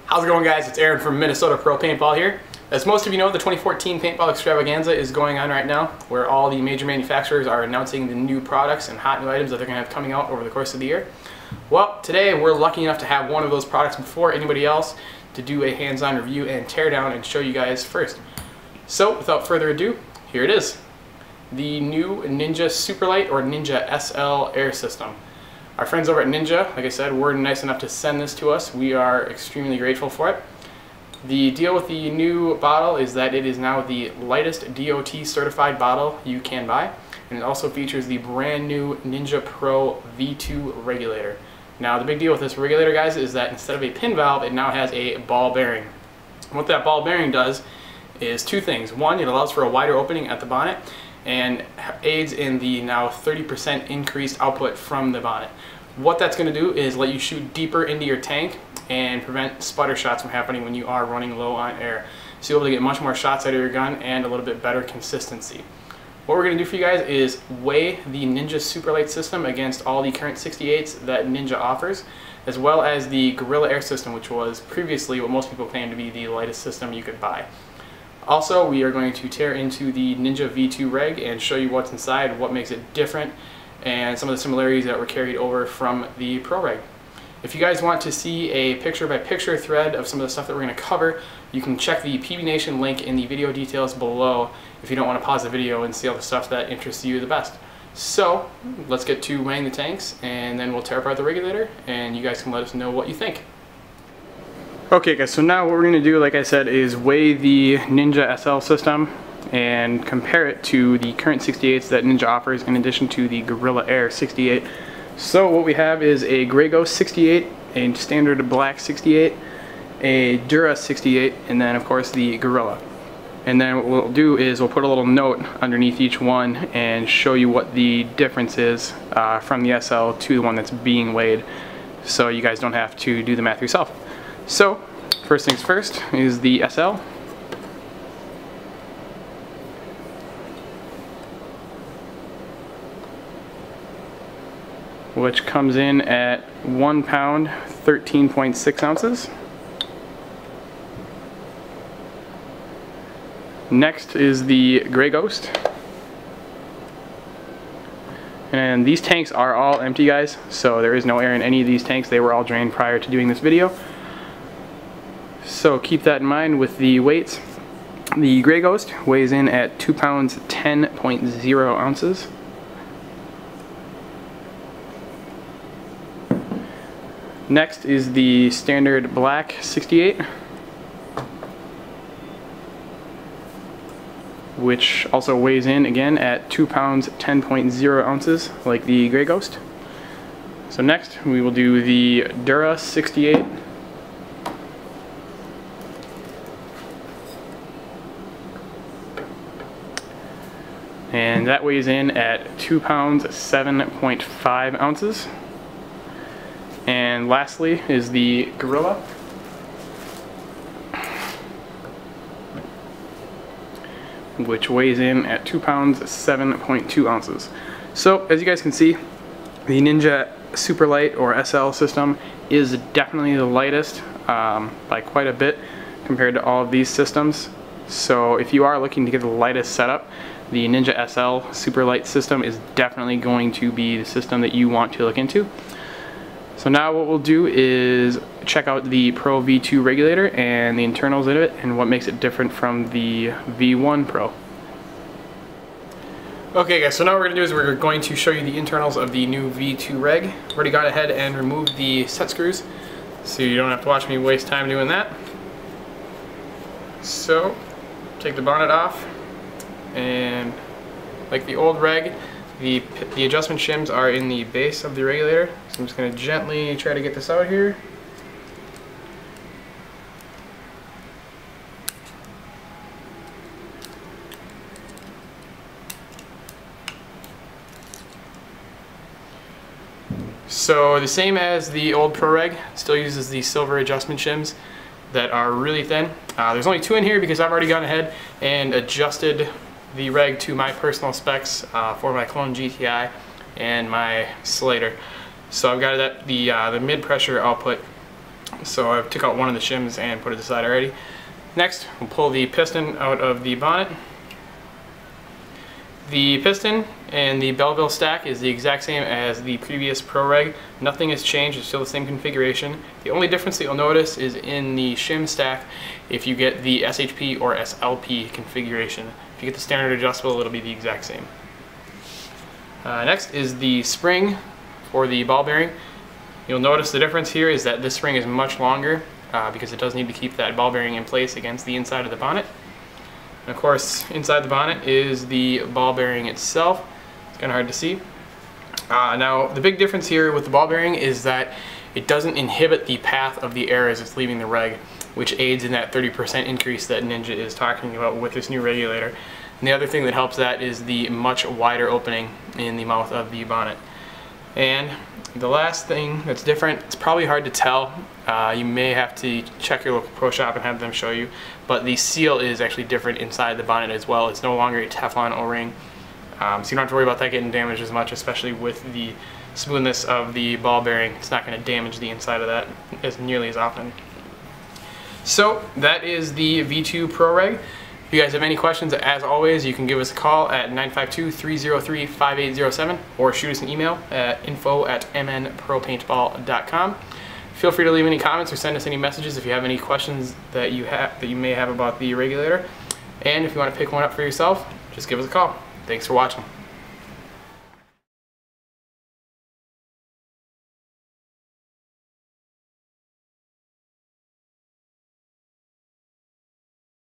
How's it going, guys? It's Aaron from Minnesota Pro Paintball here. As most of you know, the 2014 Paintball Extravaganza is going on right now, where all the major manufacturers are announcing the new products and hot new items that they're going to have coming out over the course of the year. Well, today we're lucky enough to have one of those products before anybody else to do a hands-on review and tear down and show you guys first. So, without further ado, here it is. The new Ninja Superlite or Ninja SL air system. Our friends over at Ninja, like I said, were nice enough to send this to us. We are extremely grateful for it. The deal with the new bottle is that it is now the lightest DOT certified bottle you can buy, and it also features the brand new Ninja Pro V2 regulator. Now the big deal with this regulator, guys, is that instead of a pin valve, it now has a ball bearing. What that ball bearing does is two things. One, it allows for a wider opening at the bonnet and aids in the now 30% increased output from the bonnet. What that's going to do is let you shoot deeper into your tank and prevent sputter shots from happening when you are running low on air. So you'll be able to get much more shots out of your gun and a little bit better consistency. What we're going to do for you guys is weigh the Ninja Superlite system against all the current 68s that Ninja offers, as well as the Gorilla Air system, which was previously what most people claim to be the lightest system you could buy. Also, we are going to tear into the Ninja V2 Reg and show you what's inside, what makes it different, and some of the similarities that were carried over from the Pro Reg. If you guys want to see a picture-by-picture thread of some of the stuff that we're going to cover, you can check the PB Nation link in the video details below if you don't want to pause the video and see all the stuff that interests you the best. So, let's get to weighing the tanks, and then we'll tear apart the regulator, and you guys can let us know what you think. Okay guys, so now what we're going to do, like I said, is weigh the Ninja SL system and compare it to the current 68s that Ninja offers in addition to the Gorilla Air 68. So what we have is a Grey Ghost 68, a standard black 68, a Dura 68, and then of course the Gorilla. And then what we'll do is we'll put a little note underneath each one and show you what the difference is from the SL to the one that's being weighed, so you guys don't have to do the math yourself. So, first things first is the SL. Which comes in at 1 pound, 13.6 ounces. Next is the Grey Ghost. And these tanks are all empty, guys, so there is no air in any of these tanks. They were all drained prior to doing this video. So keep that in mind with the weights. The Grey Ghost weighs in at 2 pounds 10.0 ounces. Next is the standard black 68, which also weighs in again at 2 pounds 10.0 ounces like the Grey Ghost. So next we will do the Dura 68. And that weighs in at 2 pounds 7.5 ounces. And lastly is the Gorilla, which weighs in at 2 pounds 7.2 ounces. So as you guys can see, the Ninja Superlite or SL system is definitely the lightest by quite a bit compared to all of these systems. So if you are looking to get the lightest setup, the Ninja SL Superlite system is definitely going to be the system that you want to look into. So now what we'll do is check out the Pro V2 regulator and the internals of it and what makes it different from the V1 Pro. Okay guys, so now what we're going to do is we're going to show you the internals of the new V2 Reg. I've already gone ahead and removed the set screws, so you don't have to watch me waste time doing that. So, take the bonnet off, and like the old Reg, the adjustment shims are in the base of the regulator. So I'm just going to gently try to get this out here. So the same as the old Pro Reg, still uses the silver adjustment shims that are really thin. There's only 2 in here because I've already gone ahead and adjusted the Reg to my personal specs for my clone GTI and my Slater. So I've got the mid pressure output So I took out one of the shims and put it aside already. Next, we'll pull the piston out of the bonnet. The piston and the Belleville stack is the exact same as the previous Pro Reg. Nothing has changed, it's still the same configuration. The only difference that you'll notice is in the shim stack if you get the SHP or SLP configuration. If you get the standard adjustable, it'll be the exact same. Next is the spring for the ball bearing. You'll notice the difference here is that this spring is much longer because it does need to keep that ball bearing in place against the inside of the bonnet. And of course, inside the bonnet is the ball bearing itself. It's kind of hard to see. Now, the big difference here with the ball bearing is that it doesn't inhibit the path of the air as it's leaving the reg, which aids in that 30% increase that Ninja is talking about with this new regulator. And the other thing that helps that is the much wider opening in the mouth of the bonnet. And the last thing that's different, it's probably hard to tell. You may have to check your local pro shop and have them show you, but the seal is actually different inside the bonnet as well. It's no longer a Teflon O-ring, so you don't have to worry about that getting damaged as much, especially with the smoothness of the ball bearing. It's not going to damage the inside of that as nearly as often. So that is the V2 Pro Reg. If you guys have any questions, as always, you can give us a call at 952-303-5807 or shoot us an email at info@mnpropaintball.com. Feel free to leave any comments or send us any messages if you have any questions that you may have about the regulator. And if you want to pick one up for yourself, just give us a call. Thanks for watching.